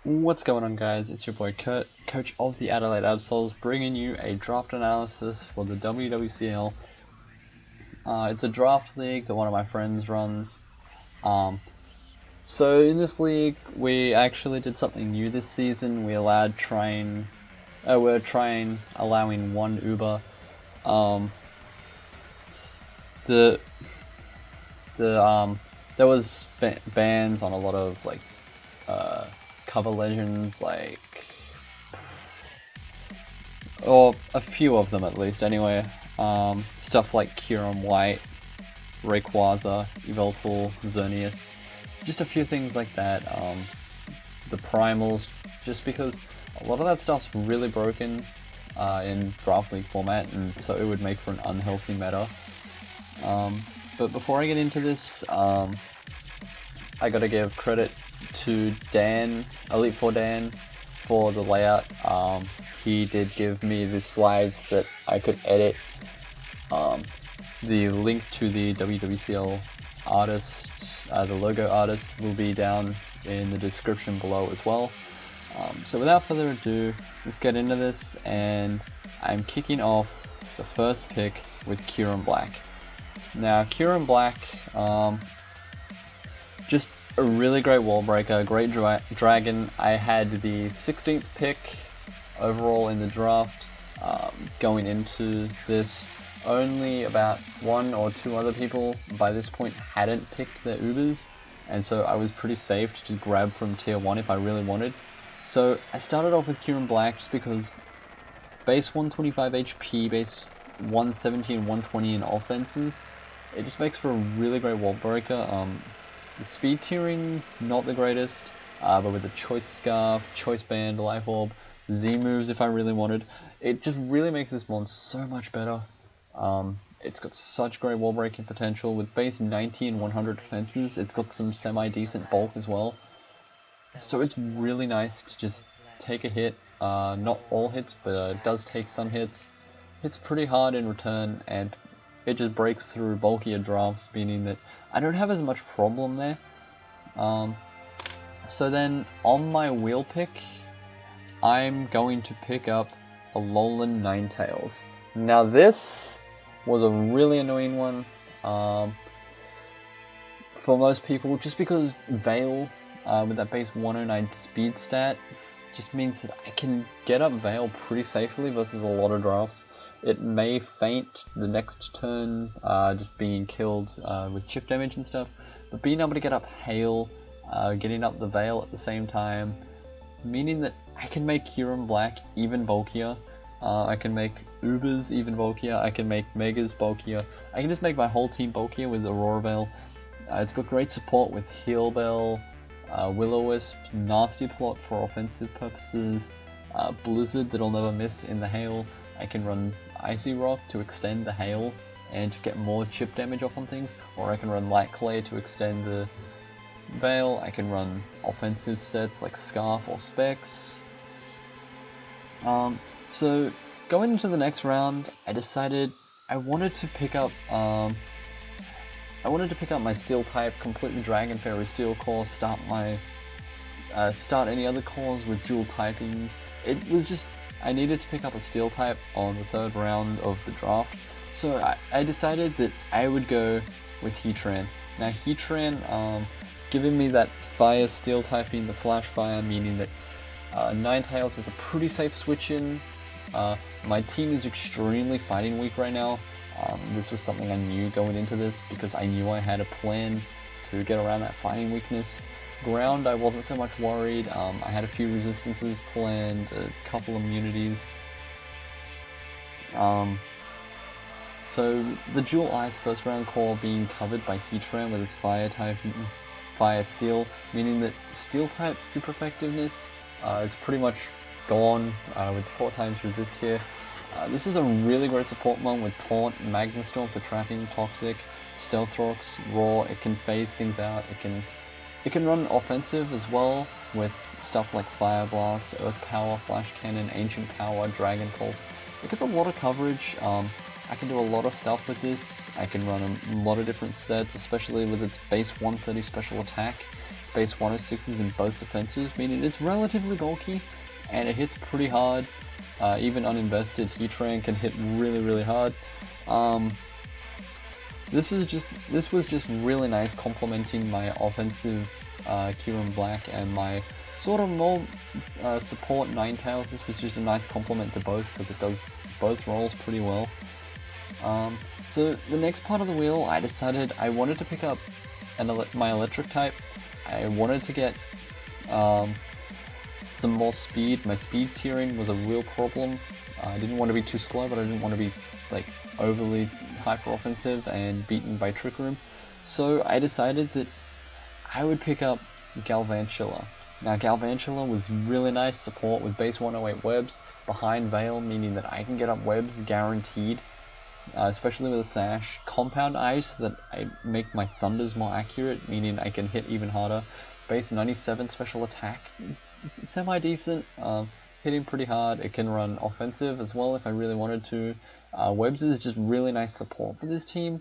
What's going on, guys? It's your boy Kurt, coach of the Adelaide Absols, bringing you a draft analysis for the WWCL. It's a draft league that one of my friends runs. So in this league, we actually did something new this season. We're allowing one Uber. The there was bans on a lot of cover legends, or a few of them at least anyway. Stuff like Kieran White, Rayquaza, Yveltal, Xerneas, just a few things like that. The primals, just because a lot of that stuff's really broken in draft league format, and so it would make for an unhealthy meta. But before I get into this, I gotta give credit to Dan, Elite 4 Dan, for the layout. He did give me the slides that I could edit. The link to the WWCL artist, the logo artist, will be down in the description below as well. So without further ado, let's get into this, and I'm kicking off the first pick with Kieran Black. Now, Kieran Black, just a really great wall breaker, great dragon. I had the 16th pick overall in the draft. Going into this, only about one or two other people by this point hadn't picked their Ubers, and so I was pretty safe to just grab from tier 1 if I really wanted. So I started off with Kieran Black just because base 125 HP, base 170 and 120 in offenses. It just makes for a really great wall breaker. The speed tiering, not the greatest, but with the Choice Scarf, Choice Band, Life Orb, Z moves if I really wanted, it just really makes this mon so much better. It's got such great wall breaking potential with base 90 and 100 defenses. It's got some semi-decent bulk as well. So it's really nice to just take a hit, not all hits, but it does take some hits. Hits pretty hard in return, and it just breaks through bulkier drafts, meaning that I don't have as much problem there. So then on my wheel pick, I'm going to pick up a Alolan Ninetales. Now this was a really annoying one for most people, just because Veil with that base 109 speed stat just means that I can get up Veil pretty safely versus a lot of drafts. It may faint the next turn, just being killed with chip damage and stuff, but being able to get up Hail, getting up the Veil at the same time, meaning that I can make Kieran Black even bulkier, I can make Ubers even bulkier, I can make Megas bulkier, I can just make my whole team bulkier with Aurora Veil. It's got great support with Heal Bell, Will-O-Wisp, Nasty Plot for offensive purposes, Blizzard that'll never miss in the Hail. I can run Icy Rock to extend the Hail and just get more chip damage off on things, or I can run Light Clay to extend the Veil. I can run offensive sets like Scarf or Specs. So going into the next round, I decided I wanted to pick up my Steel type, complete the Dragon Fairy Steel core, start any other cores with dual typings. It was just, I needed to pick up a Steel type on the third round of the draft, so I decided that I would go with Heatran. Now Heatran, giving me that Fire Steel typing, the Flash Fire, meaning that Ninetales is a pretty safe switch in. My team is extremely fighting weak right now. This was something I knew going into this because I knew I had a plan to get around that fighting weakness. Ground, I wasn't so much worried. I had a few resistances planned, a couple immunities. So the dual ice first round core being covered by Heatran with its fire type, Fire Steel, meaning that Steel type super effectiveness is pretty much gone with 4 times resist here. This is a really great support mon with Taunt, Magma Storm for trapping, Toxic, Stealth Rocks, Raw. It can phase things out. It can run offensive as well with stuff like Fire Blast, Earth Power, Flash Cannon, Ancient Power, Dragon Pulse. It gets a lot of coverage. I can do a lot of stuff with this. I can run a lot of different sets, especially with its base 130 special attack. base 106s in both defenses, meaning it's relatively bulky and it hits pretty hard. Even uninvested Heatran can hit really hard. This was just really nice, complementing my offensive Kyurem Black and my sort of more support Ninetales. This was just a nice complement to both because it does both roles pretty well. So the next part of the wheel, I decided I wanted to pick up my electric type. I wanted to get some more speed. My speed tiering was a real problem. I didn't want to be too slow, but I didn't want to be like overly hyper offensive and beaten by Trick Room. So I decided that I would pick up Galvantula. Now Galvantula was really nice support with base 108 webs behind Veil, meaning that I can get up webs guaranteed, especially with a sash. Compound Ice, that I make my thunders more accurate, meaning I can hit even harder. Base 97 special attack, semi-decent, hitting pretty hard. It can run offensive as well if I really wanted to. Webs is just really nice support for this team,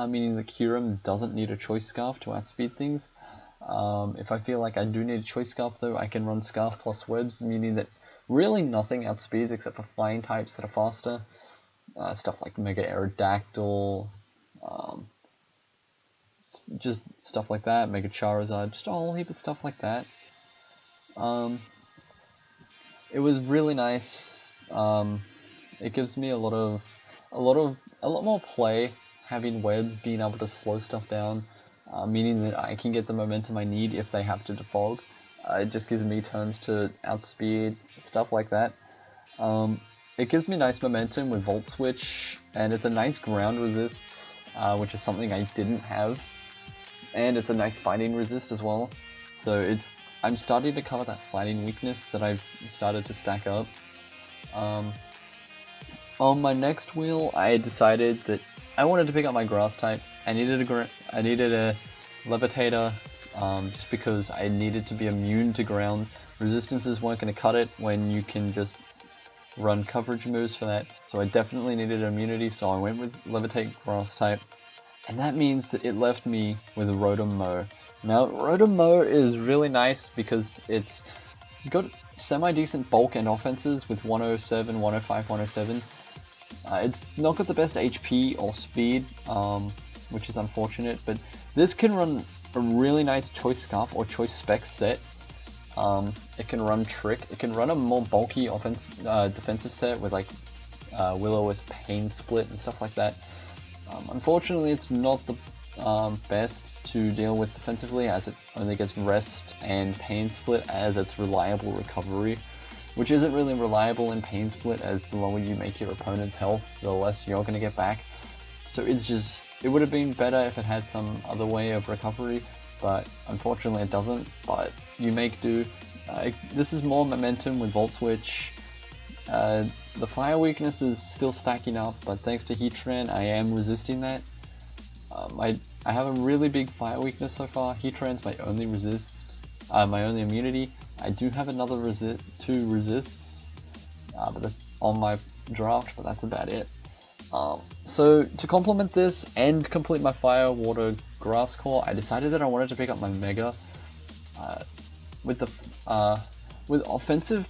meaning that Kyurem doesn't need a Choice Scarf to outspeed things. If I feel like I do need a Choice Scarf though, I can run Scarf plus Webs, meaning that really nothing outspeeds except for flying types that are faster. Stuff like Mega Aerodactyl, just stuff like that, Mega Charizard, just a whole heap of stuff like that. It was really nice. It gives me a lot more play having webs, being able to slow stuff down, meaning that I can get the momentum I need if they have to defog. It just gives me turns to outspeed, stuff like that. It gives me nice momentum with Volt Switch, and it's a nice ground resist, which is something I didn't have. And it's a nice fighting resist as well. So I'm starting to cover that fighting weakness that I've started to stack up. On my next wheel, I decided that I wanted to pick up my grass type. I needed a Levitator, just because I needed to be immune to ground. Resistances weren't going to cut it when you can just run coverage moves for that. So I definitely needed immunity, so I went with Levitate grass type. And that means that it left me with Rotom Mow. Now, Rotom Mow is really nice because it's got semi-decent bulk and offenses with 107, 105, 107. It's not got the best HP or speed, which is unfortunate, but this can run a really nice Choice Scarf or Choice Spec set. It can run Trick. It can run a more bulky defensive set with like Will-O-Wisp Pain Split and stuff like that. Unfortunately, it's not the best to deal with defensively, as it only gets Rest and Pain Split as its reliable recovery, which isn't really reliable in Pain Split, as the lower you make your opponent's health, the less you're going to get back. So it would have been better if it had some other way of recovery, but unfortunately it doesn't, but you make do. This is more momentum with Volt Switch. The fire weakness is still stacking up, but thanks to Heatran, I am resisting that. I have a really big fire weakness so far. Heatran's my only my only immunity. I do have another two resists on my draft, but that's about it. So to complement this and complete my fire, water, grass core, I decided that I wanted to pick up my Mega. With offensive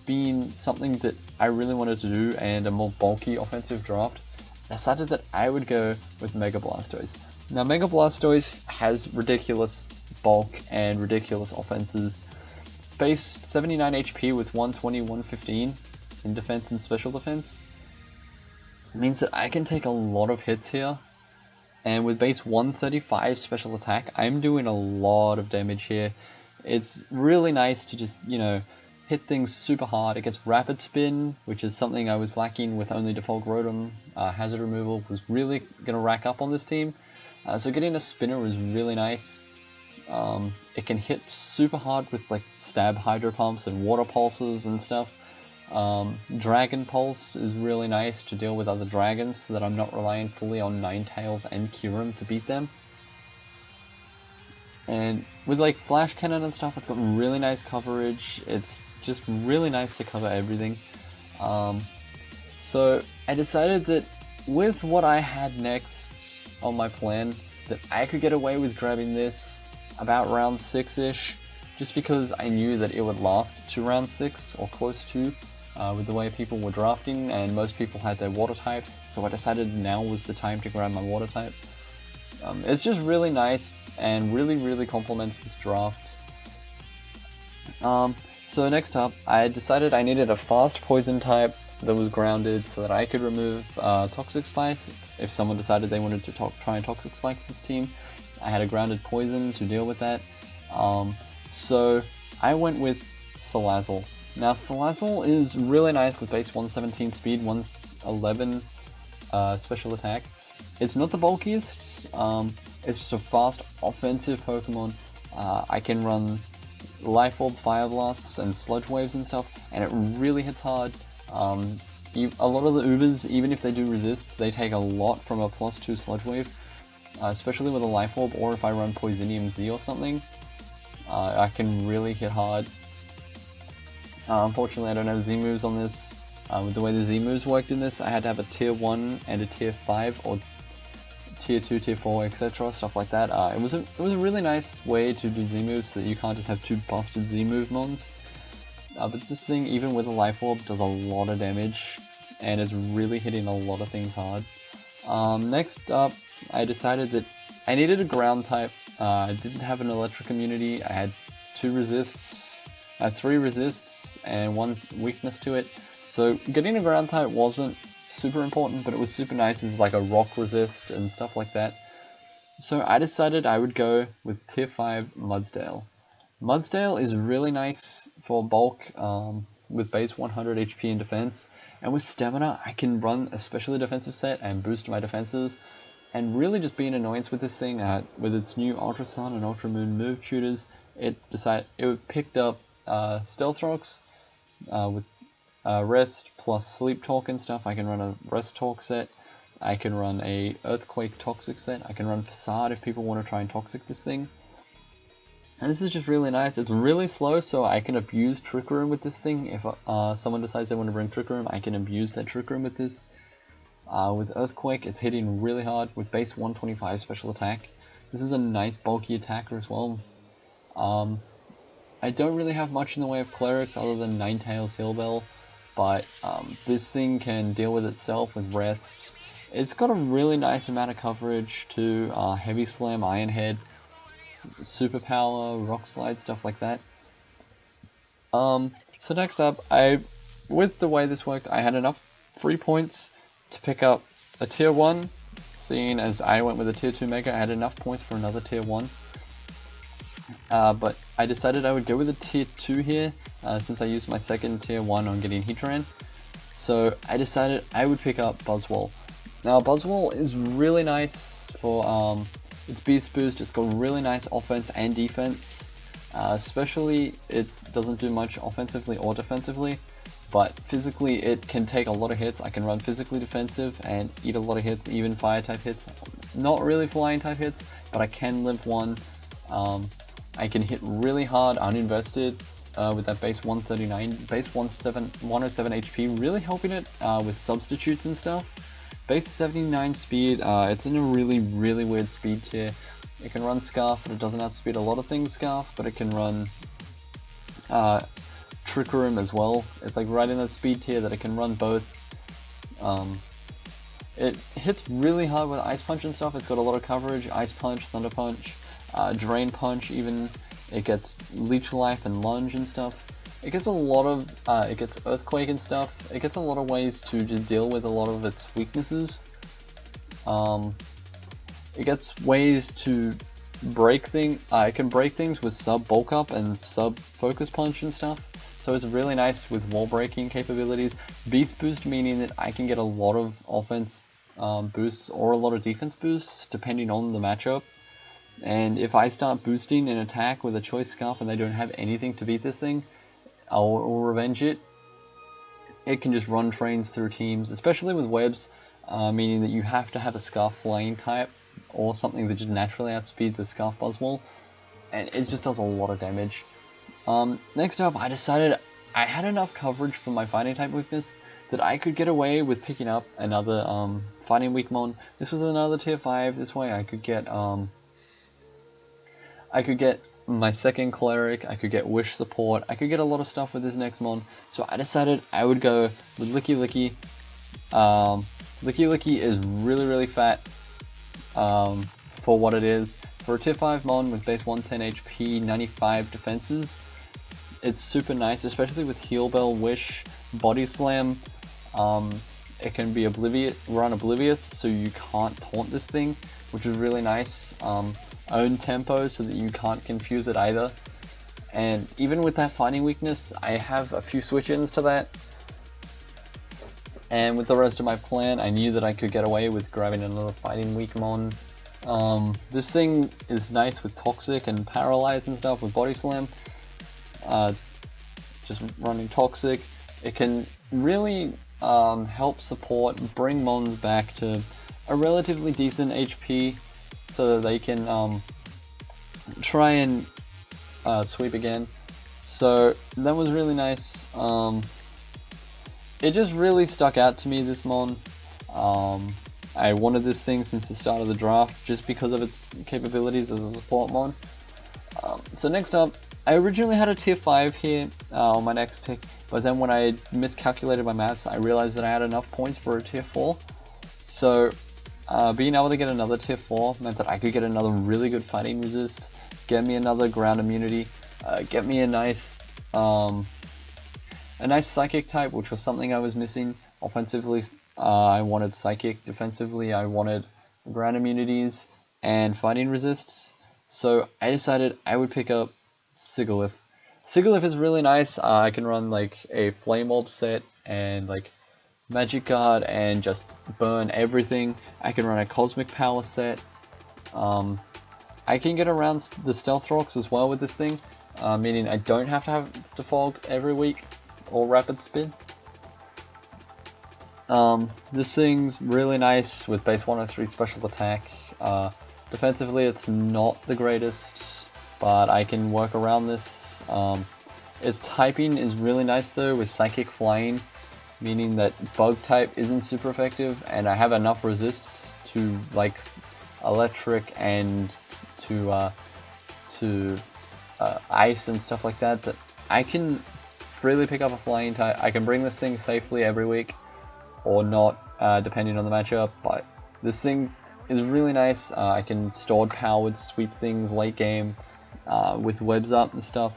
being something that I really wanted to do and a more bulky offensive draft, I decided that I would go with Mega Blastoise. Now Mega Blastoise has ridiculous bulk and ridiculous offenses. Base 79 HP with 120, 115 in defense and special defense. It means that I can take a lot of hits here. And with base 135 special attack, I'm doing a lot of damage here. It's really nice to just, hit things super hard. It gets Rapid Spin, which is something I was lacking with only default Rotom. Hazard removal was really going to rack up on this team. So getting a spinner was really nice. It can hit super hard with like stab Hydro Pumps and Water Pulses and stuff. Dragon Pulse is really nice to deal with other dragons so that I'm not relying fully on Ninetales and Kyurem to beat them. And with like Flash Cannon and stuff, it's got really nice coverage. It's just really nice to cover everything. So I decided that with what I had next on my plan, that I could get away with grabbing this about round 6-ish, just because I knew that it would last to round 6 or close to, with the way people were drafting, and most people had their water types, so I decided now was the time to grab my water type. It's just really nice and really complements this draft. So next up, I decided I needed a fast poison type that was grounded so that I could remove Toxic Spikes if someone decided they wanted to try and Toxic Spike this team. I had a grounded poison to deal with that. So I went with Salazzle. Now Salazzle is really nice with base 117 speed, 111 special attack. It's not the bulkiest, it's just a fast offensive Pokemon. I can run Life Orb, Fire Blasts, and Sludge Waves and stuff, and it really hits hard. A lot of the Ubers, even if they do resist, they take a lot from a +2 Sludge Wave, especially with a Life Orb, or if I run Poisonium Z or something, I can really hit hard. Unfortunately, I don't have Z moves on this. With the way the Z moves worked in this, I had to have a tier 1 and a tier 5, or tier 2, tier 4, etc, stuff like that. It was a really nice way to do Z moves so that you can't just have 2 busted Z move mons. But this thing, even with a Life Orb, does a lot of damage, and it's really hitting a lot of things hard. Next up, I decided that I needed a ground type. I didn't have an electric immunity. I had 2 resists, 3 resists, and 1 weakness to it. So getting a ground type wasn't super important, but it was super nice as like a rock resist and stuff like that. So I decided I would go with tier 5 Mudsdale. Mudsdale is really nice for bulk with base 100 HP and defense, and with stamina I can run a specially defensive set and boost my defenses, and really just be an annoyance with this thing. With its new Ultra Sun and Ultra Moon move tutors, it picked up Stealth Rocks with Rest plus Sleep Talk and stuff. I can run a Rest Talk set, I can run a Earthquake Toxic set, I can run Facade if people want to try and Toxic this thing. And this is just really nice. It's really slow, so I can abuse Trick Room with this thing. If someone decides they want to bring Trick Room, I can abuse that Trick Room with this. With Earthquake, it's hitting really hard with base 125 special attack. This is a nice bulky attacker as well. I don't really have much in the way of Clerics other than Ninetales Healbell, but this thing can deal with itself with Rest. It's got a really nice amount of coverage to Heavy Slam, Iron Head, Superpower, Rock Slide, stuff like that. So next up, with the way this worked, I had enough free points to pick up a tier 1, seeing as I went with a tier 2 Mega, I had enough points for another tier 1. But I decided I would go with a tier 2 here, since I used my second tier 1 on getting Heatran. So I decided I would pick up Buzzwole. Now Buzzwole is really nice for its Beast Boost. It's got really nice offense and defense. Especially it doesn't do much offensively or defensively, but physically it can take a lot of hits. I can run physically defensive and eat a lot of hits, even fire type hits. Not really flying type hits, but I can limp 1. I can hit really hard uninvested with that base 139, base 107 HP, really helping it with substitutes and stuff. Base 79 speed, it's in a really weird speed tier. It can run Scarf, but it doesn't outspeed a lot of things Scarf, but it can run Trick Room as well. It's like right in that speed tier that it can run both. It hits really hard with Ice Punch and stuff. It's got a lot of coverage, Ice Punch, Thunder Punch, Drain Punch even. It gets Leech Life and Lunge and stuff. It gets a lot of, it gets Earthquake and stuff. It gets a lot of ways to just deal with a lot of its weaknesses. It gets ways to break things. It can break things with sub Bulk Up and sub Focus Punch and stuff. So it's really nice with wall breaking capabilities. Beast Boost meaning that I can get a lot of offense boosts or a lot of defense boosts depending on the matchup. And if I start boosting an attack with a Choice Scarf and they don't have anything to beat this thing, I'll revenge it. It can just run trains through teams, especially with webs, meaning that you have to have a Scarf Flying type or something that just naturally outspeeds a Scarf Buzzwole, and it just does a lot of damage. Next up, I decided I had enough coverage for my Fighting type weakness that I could get away with picking up another Fighting Weak Mon. This was another tier 5, this way I could get I could get my second cleric, I could get wish support, I could get a lot of stuff with this next mon. So I decided I would go with Licky Licky. Licky Licky is really fat for what it is. For a tier 5 mon with base 110 HP, 95 defenses, it's super nice, especially with Heal Bell, Wish, Body Slam. It can be run Oblivious, so you can't taunt this thing, which is really nice. Own tempo so that you can't confuse it either. And even with that fighting weakness, I have a few switch-ins to that. And with the rest of my plan, I knew that I could get away with grabbing another fighting weak mon. This thing is nice with Toxic and Paralyze and stuff with Body Slam. Just running Toxic. It can really help support, bring mons back to a relatively decent HP so that they can try and sweep again. So that was really nice. It just really stuck out to me, this mon. I wanted this thing since the start of the draft just because of its capabilities as a support mon. So next up, I originally had a tier 5 here on my next pick, but then when I miscalculated my maths, I realized that I had enough points for a tier 4. So being able to get another tier 4 meant that I could get another really good fighting resist, get me another ground immunity, get me a nice psychic type, which was something I was missing. Offensively, I wanted psychic. Defensively, I wanted ground immunities and fighting resists. So I decided I would pick up Sigalith. Sigalith is really nice. I can run like a Flame Orb set and like Magic Guard and just burn everything. I can run a Cosmic Power set. I can get around the Stealth Rocks as well with this thing, meaning I don't have to have Defog every week or Rapid Spin. This thing's really nice with base 103 special attack. Defensively, it's not the greatest, but I can work around this. Its typing is really nice though, with Psychic Flying, meaning that Bug type isn't super effective, and I have enough resists to like Electric and to Ice and stuff like that, that I can freely pick up a Flying type. I can bring this thing safely every week, or not, depending on the matchup, but this thing is really nice. I can stored powered sweep things late game with webs up and stuff.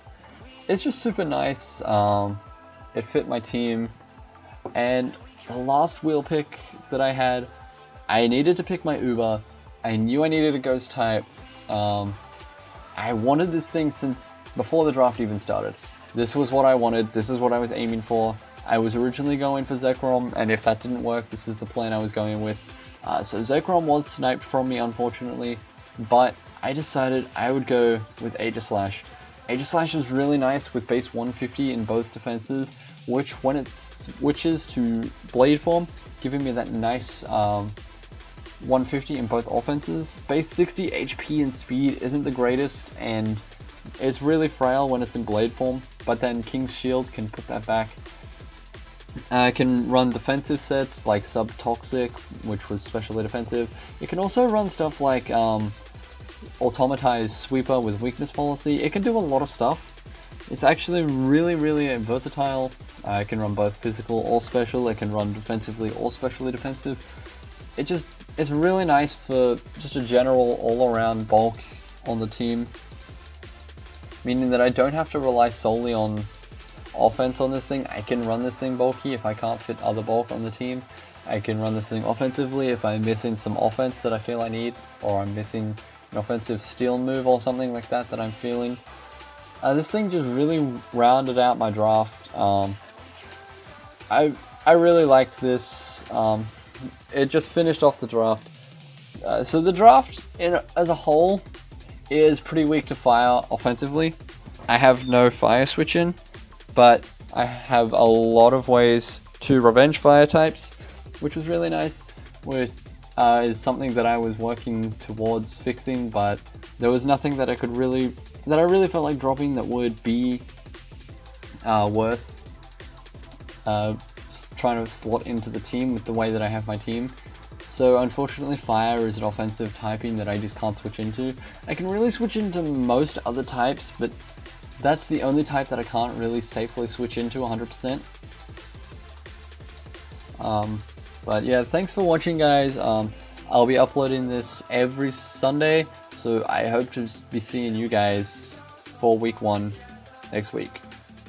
It's just super nice. It fit my team. And the last wheel pick that I had, I needed to pick my Uber. I knew I needed a ghost type. I wanted this thing since before the draft even started. This was what I wanted. This is what I was aiming for. I was originally going for Zekrom, and if that didn't work, this is the plan I was going with. So Zekrom was sniped from me, unfortunately, but I decided I would go with Aegislash. Aegislash is really nice with base 150 in both defenses, which when it switches to Blade form, giving me that nice 150 in both offenses. Base 60 HP and speed isn't the greatest, and it's really frail when it's in Blade form, but then King's Shield can put that back. I can run defensive sets like Sub-Toxic, which was specially defensive. It can also run stuff like Automatized Sweeper with Weakness Policy. It can do a lot of stuff. It's actually really versatile. It can run both physical or special. It can run defensively or specially defensive. It's really nice for just a general all-around bulk on the team, meaning that I don't have to rely solely on offense on this thing. I can run this thing bulky if I can't fit other bulk on the team. I can run this thing offensively if I'm missing some offense that I feel I need, or I'm missing an offensive steal move or something like that that I'm feeling. This thing just really rounded out my draft. I really liked this. It just finished off the draft. So the draft as a whole is pretty weak to fire offensively. I have no fire switch in, but I have a lot of ways to revenge fire types, which was really nice. Which is something that I was working towards fixing, but there was nothing that I really felt like dropping that would be worth trying to slot into the team with the way that I have my team. So unfortunately fire is an offensive typing that I just can't switch into. I can really switch into most other types, but that's the only type that I can't really safely switch into 100%. But yeah, thanks for watching, guys. I'll be uploading this every Sunday, so I hope to be seeing you guys for week 1 next week.